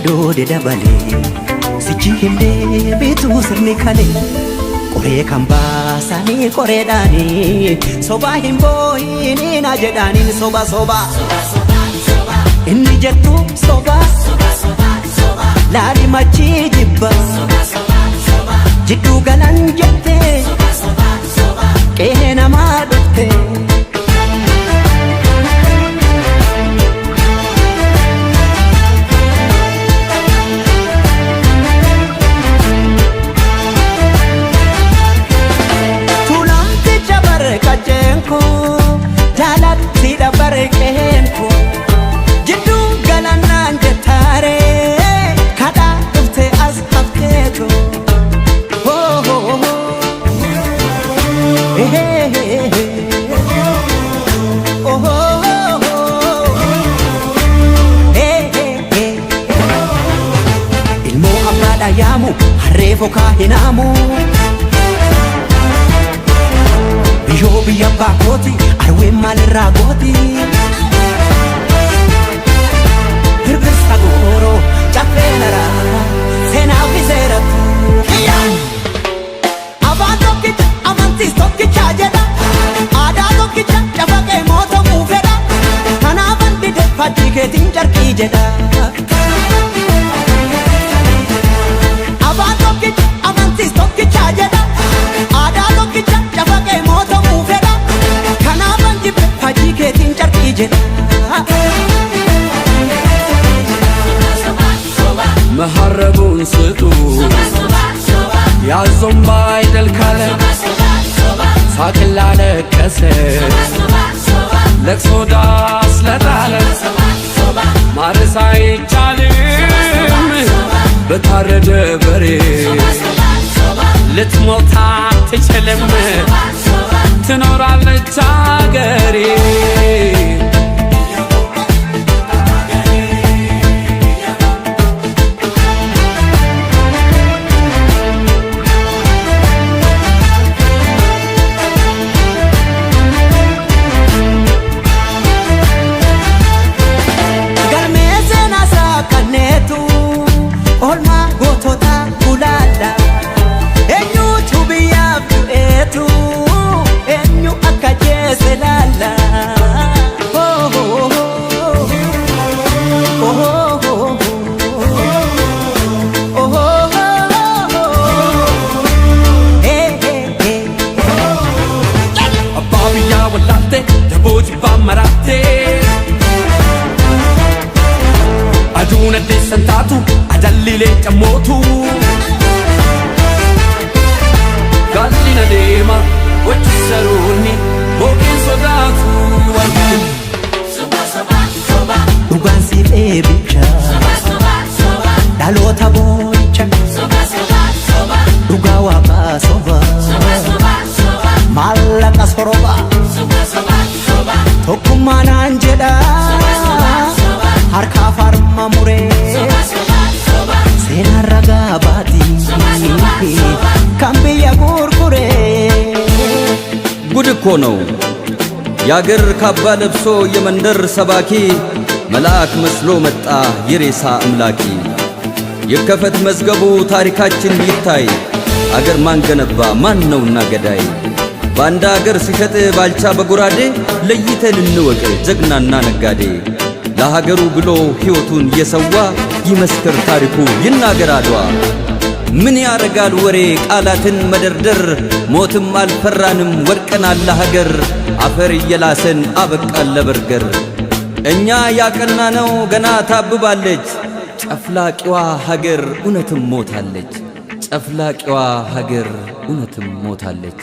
doode dabale sichi hinde bitu sirni kale Kore kan baasani kore dani soba himboyini na jedani soba inni jettu soba laali machi jibba jiddu galan jette qe'ee namaa dhufte kajenko jalatti dabare kenko jiddu galanan jetare kada dufte as hafketo ho ho ho oh ilmo amada yamu harrefo kahinamu Jobi ya bakoti, arwe malera goti Hirbir sagoro, chafenara, sena viseratu Avan tokkicha, amantis tokkicha jedha Aadaa tokkicha, cafaqee mootamuu fedha Kanaafan dide fakkii keetiin carqii jedha Avan tokkicha, amantis tokkicha jedha Aadaa tokkicha, cafaqee mootamuu fedha Kanaafan dide fakkii keetiin carqii jedha መሐረቡን ስጡ ያዞም ባይደል ካለ ሳቅላ ለቀሰ ለቅሶ ዳስ ለጣለ ማረስ አይቻልም በታረደ በሬ ልትሞት አትችልም ትኖራለች አገሬ Aduna desantatu adallile chamotu Gallina dema wachisaruni bokin sodatu wali Dhugaan siif eebicha dhaloota boo'icha dhugaa waaqaa soba maallaqa soroba tokkummaa naan jedha harka farma muree seenaan ragaa baatii kan biyya gurguree ጉድ እኮ ነው ያገር ካባ ለብሶ የመንደር ሰባኪ መልአክ መስሎ መጣ የሬሳ አምላኪ የከፈት መዝገቡ ታሪካችን ይታይ አገር ማን ገነባ ማን ነውና ገዳይ ባንዳ አገር ሲሸጥ ባልቻ በጉራዴ ለይተን እንወቅ ጀግናና ነጋዴ ለሀገሩ ብሎ ሕይወቱን የሰዋ ይመስክር ታሪኩ ይናገር አድዋ ምን ያረጋል ወሬ ቃላትን መደርደር ሞትም አልፈራንም ወድቀናል ለሀገር አፈር እየላሰን አበቃን ለበርገር እኛ ያቀናነው ገና ታብባለች ጨፍላቂዋ ሀገር እውነትም ሞታለች ጨፍላቂዋ ሀገር እውነትም ሞታለች